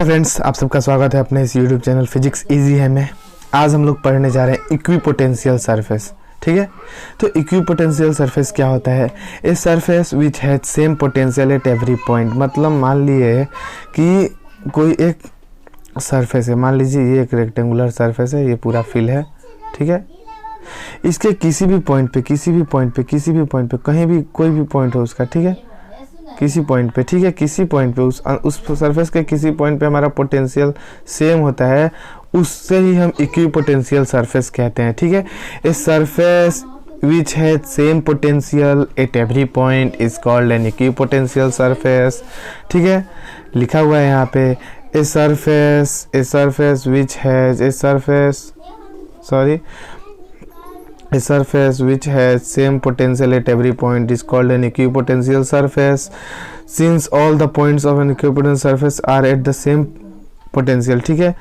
Friends, आप सबका स्वागत है अपने इस YouTube चैनल फिजिक्स इजी है में। आज हम लोग पढ़ने जा रहे हैं इक्विपोटेंशियल सरफेस। ठीक है, तो इक्विपोटेंशियल सरफेस क्या होता है? A surface which has same potential at every point. मतलब मान लिए कि कोई एक सरफेस है, मान लीजिए ये एक रेक्टेंगुलर सरफेस है, ये पूरा फिल है। ठीक है, इसके किसी भी पॉइंट पे कहीं भी कोई भी पॉइंट हो उसका, ठीक है, किसी पॉइंट पे, ठीक है, किसी पॉइंट पे उस सरफेस के किसी पॉइंट पे हमारा पोटेंशियल सेम होता है, उससे ही हम इक्विपोटेंशियल सरफेस कहते हैं। ठीक है, a surface which has same potential at every point is called an equipotential surface. ठीक है, लिखा हुआ है यहाँ पे a surface which has A surface which has same potential at every point is called an equipotential surface. Since all the points of an equipotential surface are at the same potential, ठीक है,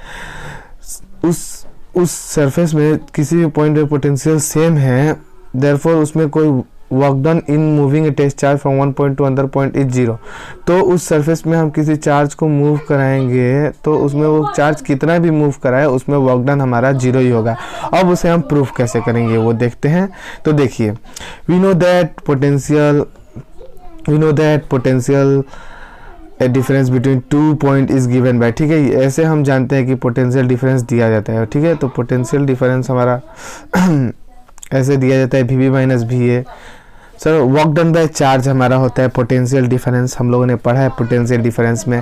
उस surface में किसी भी point पे potential same है, therefore उसमें कोई work done in moving a test charge from one point to another point is zero. तो उस सरफेस में हम किसी चार्ज को मूव कराएंगे तो उसमें वो चार्ज कितना भी मूव कराए उसमें वर्क डन हमारा जीरो ही होगा। अब उसे हम प्रूफ कैसे करेंगे वो देखते हैं। तो देखिए, we know that potential a difference between two point is given by, ठीक है, ऐसे हम जानते हैं कि पोटेंशियल डिफरेंस दिया जाता है। ठीक है, तो पोटेंशियल डिफरेंस हमारा ऐसे दिया जाता है V minus V A. Sir, work done by charge हमारा होता है पोटेंशियल डिफरेंस, हम लोगों ने पढ़ा है पोटेंशियल डिफरेंस में।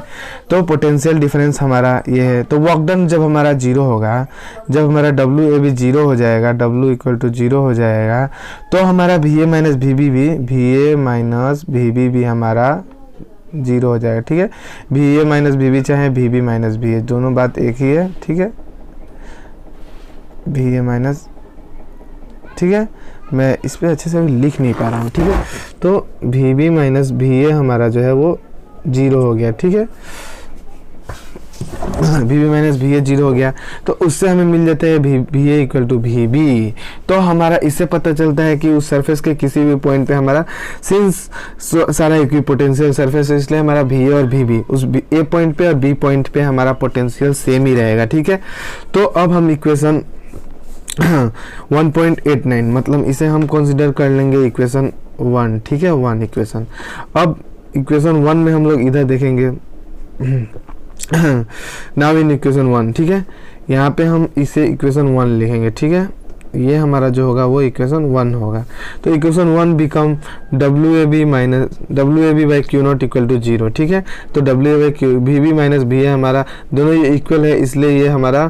तो पोटेंशियल डिफरेंस हमारा ये है। तो वर्क डन जब हमारा जीरो होगा, जब हमारा डब्ल्यू ए भी जीरो हो जाएगा, डब्ल्यू इक्वल टू जीरो हो जाएगा, तो हमारा V A minus V B भी हमारा जीरो हो जाएगा। ठीक है, V A minus V B चाहे V B minus V A, दोनों बात एक ही है। ठीक है, वी ए माइनस, ठीक है, मैं इस पर अच्छे से अभी लिख नहीं पा रहा हूँ। ठीक है, तो V B minus V A हमारा जो है वो जीरो हो गया। ठीक है, V B minus V A zero हो गया, तो उससे हमें मिल जाता है V A equal to V B. तो हमारा इससे पता चलता है कि उस सरफेस के किसी भी पॉइंट पे हमारा, सिंस सारा इक्विपोटेंशियल सरफेस है, इसलिए हमारा वी ए और वी बी उस ए पॉइंट पे और बी पॉइंट पे हमारा पोटेंशियल सेम ही रहेगा। ठीक है, तो अब हम इक्वेशन 1.89 मतलब इसे हम कंसीडर कर लेंगे इक्वेशन 1। ठीक है, 1 इक्वेशन। अब इक्वेशन 1 में हम लोग इधर देखेंगे नाउ इन इक्वेशन 1। ठीक है, यहाँ पे हम इसे इक्वेशन 1 लिखेंगे। ठीक है, ये हमारा जो होगा वो इक्वेशन 1 होगा। तो equation 1 become W A B by Q naught equal to zero. ठीक है, तो W A by Q V B minus V है हमारा, दोनों ये इक्वल है, इसलिए ये हमारा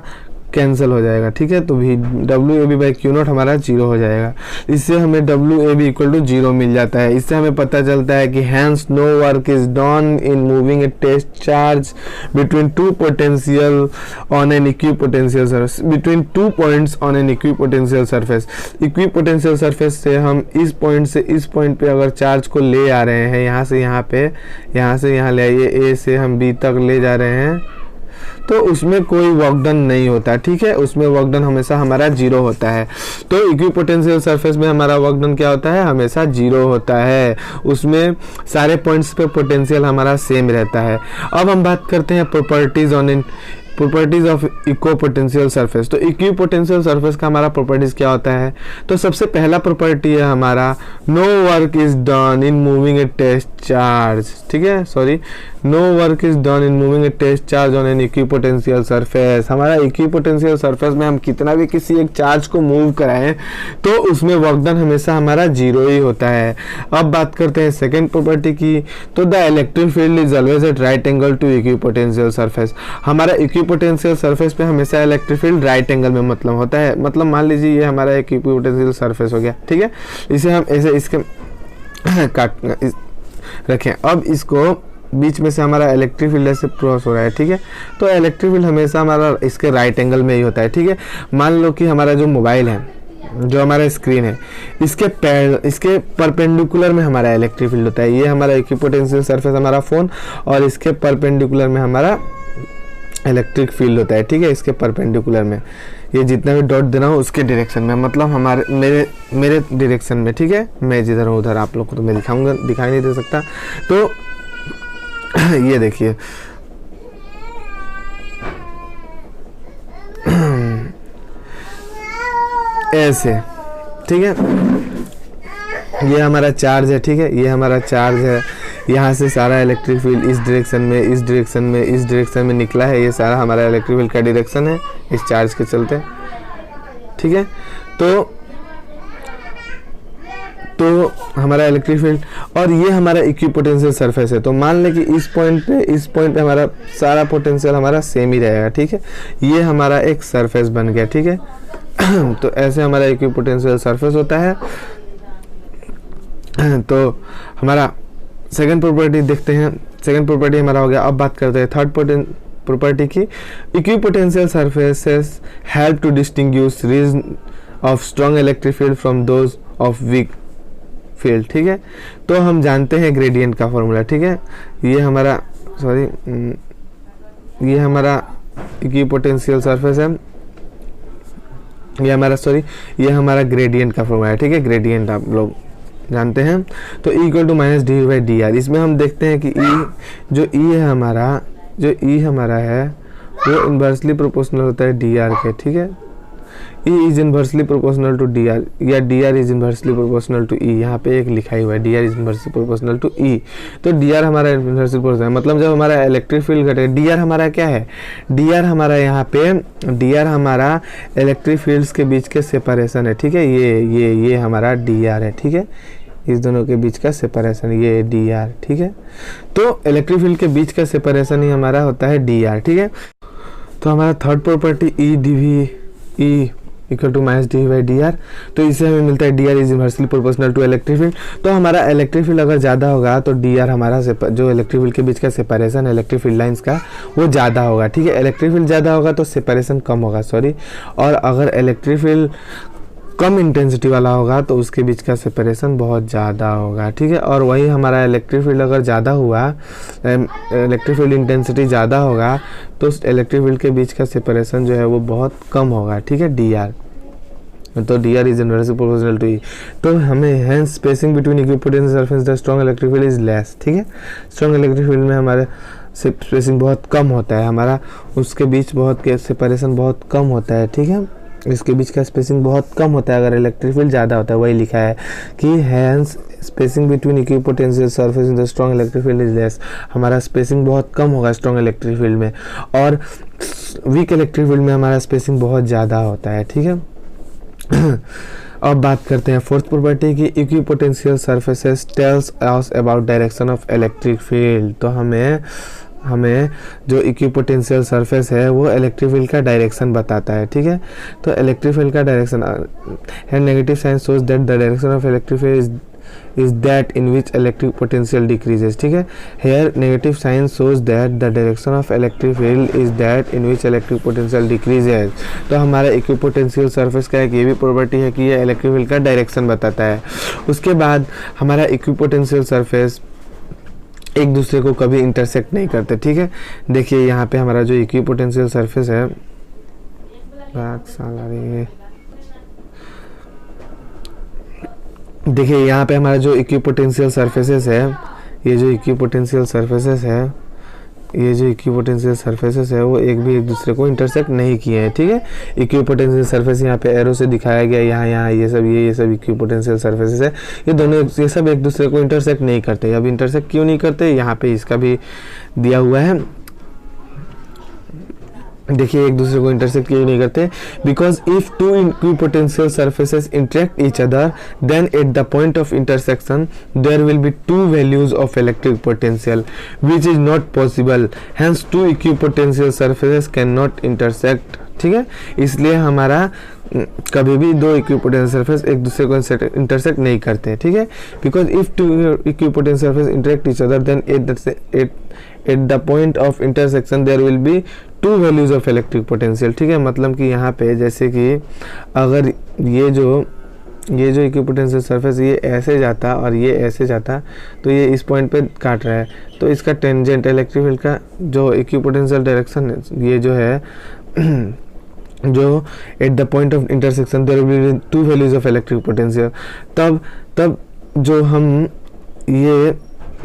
कैंसिल हो जाएगा। ठीक है, तो भी W A B by Q naught हमारा जीरो हो जाएगा। इससे हमें W A B equal to zero मिल जाता है। इससे हमें पता चलता है कि hence no work is done in moving a test charge between two potential on an equipotential surface, between two points on an equipotential surface. Equipotential surface से हम इस पॉइंट से इस पॉइंट पे अगर चार्ज को ले आ रहे हैं, यहाँ से यहाँ पे, यहाँ से यहाँ ले आइए, ए से हम बी तक ले जा रहे हैं, तो उसमें कोई वर्क डन नहीं होता। ठीक है, उसमें वर्क डन हमेशा हमारा जीरो होता है। तो इक्विपोटेंशियल सरफेस में हमारा वर्क डन क्या होता है? हमेशा जीरो होता है। उसमें सारे पॉइंट्स पे पोटेंशियल हमारा सेम रहता है। अब हम बात करते हैं प्रॉपर्टीज ऑफ इक्विपोटेंशियल सरफेस। तो इक्विपोटेंशियल सरफेस का हमारा प्रॉपर्टीज क्या होता है? तो सबसे पहला प्रॉपर्टी है हमारा no work is done in moving a test charge. ठीक है, sorry, no work is done in moving a test charge on an equipotential surface. हमारा इक्विपोटेंशियल सरफेस में हम कितना भी किसी एक चार्ज को मूव कराएं तो उसमें वर्क डन हमेशा हमारा जीरो ही होता है। अब बात करते हैं सेकेंड प्रॉपर्टी की। तो the electric field is always at right angle to equipotential surface. हमारा इक्विपोटेंशियल सरफेस पे हमेशा इलेक्ट्रिक फील्ड राइट एंगल में मतलब होता है। मतलब मान लीजिए ये हमारा एक इक्विपोटेंशियल सरफेस हो गया। ठीक है, इसे हम ऐसे इसके काट रखें। अब इसको बीच में से हमारा इलेक्ट्रिक फील्ड ऐसे क्रॉस हो रहा है। ठीक है, तो इलेक्ट्रिक फील्ड हमेशा हमारा इसके राइट एंगल में ही होता है। ठीक है, मान लो कि हमारा जो मोबाइल है, जो हमारा स्क्रीन है, इसके परपेंडिकुलर में हमारा इलेक्ट्रिक फील्ड होता है। ये हमारा इक्विपोटेंशियल सरफेस हमारा फ़ोन, और इसके परपेंडिकुलर में हमारा इलेक्ट्रिक फील्ड होता है। ठीक है, इसके परपेंडिकुलर में ये जितना भी डॉट दे रहा हूँ उसके डायरेक्शन में, मतलब हमारे मेरे डायरेक्शन में। ठीक है, मैं जिधर हूँ उधर, आप लोग को तो मैं दिखाई नहीं दे सकता। तो ये देखिए, ऐसे, ठीक है। ये हमारा चार्ज है, ठीक है, ये हमारा चार्ज है। यहाँ से सारा इलेक्ट्रिक फील्ड इस डायरेक्शन में, इस डायरेक्शन में, इस डायरेक्शन में निकला है। ये सारा हमारा इलेक्ट्रिक फील्ड का डायरेक्शन है इस चार्ज के चलते, ठीक है। तो हमारा इलेक्ट्रिक फील्ड, और ये हमारा इक्विपोटेंशियल सरफेस है। तो मान लें कि इस पॉइंट पे हमारा सारा पोटेंशियल हमारा सेम ही रहेगा, ठीक है। ये हमारा एक सरफेस बन गया, ठीक है। तो ऐसे हमारा इक्विपोटेंशियल सरफेस होता है। तो हमारा सेकंड प्रॉपर्टी देखते हैं। सेकंड प्रॉपर्टी हमारा हो गया। अब बात करते हैं थर्ड प्रॉपर्टी की। Equipotential surfaces help to distinguish region of strong electric field from those of weak field, ठीक है। तो हम जानते हैं ग्रेडियंट का फॉर्मूला, ठीक है। ये हमारा इक्विपोटेंशियल सरफेस है। ये हमारा ग्रेडियंट का फॉर्मूला है, ठीक है। ग्रेडियंट आप लोग जानते हैं। तो E equal to minus D by D R. इसमें हम देखते हैं कि E हमारा है वो इन्वर्सली प्रोपोर्शनल होता है डी आर के, ठीक है। E is inversely proportional to D R, या D R is inversely proportional to E। यहाँ पे एक लिखा हुआ है D R is inversely proportional to E। तो डी आर हमारा इन्वर्सली प्रोपोर्शनल है, मतलब जब हमारा इलेक्ट्रिक फील्ड घटेगा, डी आर हमारा क्या है, डी आर हमारा यहाँ पे हमारा इलेक्ट्रिक फील्ड्स के बीच के सेपरेशन है, ठीक है। ये हमारा डी आर है, ठीक है। इस दोनों के बीच का सेपरेशन ये डी आर, ठीक है। तो इलेक्ट्रिक फील्ड के बीच का सेपरेशन ही हमारा होता है डी आर, ठीक है। तो हमारा third property E equal to minus D by D R. तो इससे हमें मिलता है D R is inversely proportional to electric field. तो हमारा इलेक्ट्रिक फील्ड अगर ज़्यादा होगा तो डी आर हमारा जो इलेक्ट्रिक फील्ड के बीच का सेपरेशन इलेक्ट्रिक फील्ड लाइंस का वो ज़्यादा होगा, ठीक है। इलेक्ट्रिक फील्ड ज़्यादा होगा तो सेपरेशन कम होगा, और अगर इलेक्ट्रिक फील्ड कम इंटेंसिटी वाला होगा तो उसके बीच का सेपरेशन बहुत ज़्यादा होगा, ठीक है। और वही हमारा इलेक्ट्रिक फील्ड अगर ज़्यादा हुआ, इलेक्ट्रिक फील्ड इंटेंसिटी ज़्यादा होगा तो इलेक्ट्रिक फील्ड के बीच का सेपरेशन जो है वो बहुत कम होगा, ठीक है, डी आर। तो D R is inversely proportional to E। तो हमें hence spacing between equipotential surface the strong electric field is less, ठीक है। स्ट्रॉन्ग इलेक्ट्रिक फील्ड में हमारे स्पेसिंग बहुत कम होता है, हमारा उसके बीच बहुत सेपरेशन बहुत कम होता है, ठीक है। इसके बीच का स्पेसिंग बहुत कम होता है अगर इलेक्ट्रिक फील्ड ज़्यादा होता है। वही लिखा है कि hence spacing between equipotential surface in the strong electric field is less. हमारा स्पेसिंग बहुत कम होगा स्ट्रॉन्ग इलेक्ट्रिक फील्ड में, और वीक इलेक्ट्रिक फील्ड में हमारा स्पेसिंग बहुत ज़्यादा होता है, ठीक है। अब बात करते हैं फोर्थ प्रॉपर्टी की। Equipotential surfaces tells us about direction of electric field. तो हमें जो इक्विपोटेंशियल सरफेस है वो इलेक्ट्रिक फील्ड का डायरेक्शन बताता है, ठीक है। तो इलेक्ट्रिक फील्ड का डायरेक्शन है negative sign shows that the direction of electric field is that in which electric potential decreases, ठीक है। Here negative sign shows that the direction of electric field is that in which electric potential decreases। तो हमारा equipotential surface का एक ये भी property है कि ये इलेक्ट्रिक फील्ड का डायरेक्शन बताता है। उसके बाद हमारा इक्विपोटेंशियल सरफेस एक दूसरे को कभी इंटरसेक्ट नहीं करते, ठीक है। देखिए यहाँ पे हमारा जो इक्विपोटेंशियल सरफेस है, देखिए यहाँ पे हमारा जो इक्विपोटेंशियल सरफेसेस है, ये जो इक्विपोटेंशियल सरफेसेस है वो एक दूसरे को इंटरसेक्ट नहीं किए हैं, ठीक है। इक्विपोटेंशियल सरफेस यहाँ पे एरो से दिखाया गया, यहाँ ये सब इक्विपोटेंशियल सरफेसेस है। ये सब एक दूसरे को इंटरसेक्ट नहीं करते। अब इंटरसेक्ट क्यों नहीं करते, यहाँ पे इसका भी दिया हुआ है। देखिए एक दूसरे को इंटरसेक्ट क्यों नहीं करते, because if two equipotential surfaces interact each other then at the point of intersection there will be two values of electric potential which is not possible, hence two equipotential surfaces can not intersect, ठीक है। इसलिए हमारा कभी भी दो equipotential surface एक दूसरे को इंटरसेक्ट नहीं करते, ठीक है। Because if two equipotential surface interact each other then at the point of intersection there will be two values of electric potential, ठीक है। मतलब कि यहाँ पे जैसे कि अगर ये जो इक्विपोटेंशियल सरफेस ये ऐसे जाता और ये ऐसे जाता तो ये इस पॉइंट पे काट रहा है, तो इसका टेंजेंट इलेक्ट्रिक फील्ड का जो इक्विपोटेंशियल डायरेक्शन ये जो है जो at the point of intersection there will be two values of electric potential. तब जो हम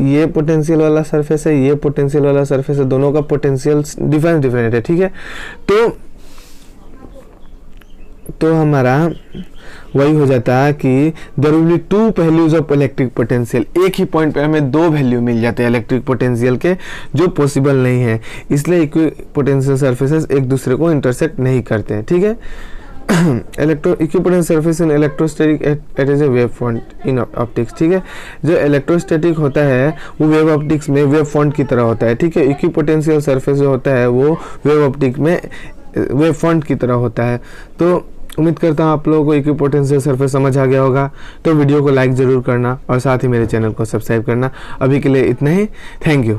ये पोटेंशियल वाला सरफेस है, ये पोटेंशियल वाला सरफेस है, दोनों का पोटेंशियल डिफरेंट है, ठीक है। तो तो हमारा वही हो जाता है कि there will be two values of electric potential. एक ही पॉइंट पे हमें दो वैल्यू मिल जाते हैं इलेक्ट्रिक पोटेंशियल के, जो पॉसिबल नहीं है। इसलिए इक्विपोटेंशियल सरफेसेस एक दूसरे को इंटरसेक्ट नहीं करते हैं, ठीक है। Equipotential surface in electrostatic at as a wave front in optics, ठीक है। जो इलेक्ट्रोस्टैटिक होता है वो वेव ऑप्टिक्स में वेव फ्रंट की तरह होता है, ठीक है। इक्विपोटेंशियल सरफेस जो होता है वो वेव ऑप्टिक में वेव फ्रंट की तरह होता है। तो उम्मीद करता हूँ आप लोगों को इक्विपोटेंशियल सरफेस समझ आ गया होगा। तो वीडियो को लाइक ज़रूर करना और साथ ही मेरे चैनल को सब्सक्राइब करना। अभी के लिए इतना ही, थैंक यू।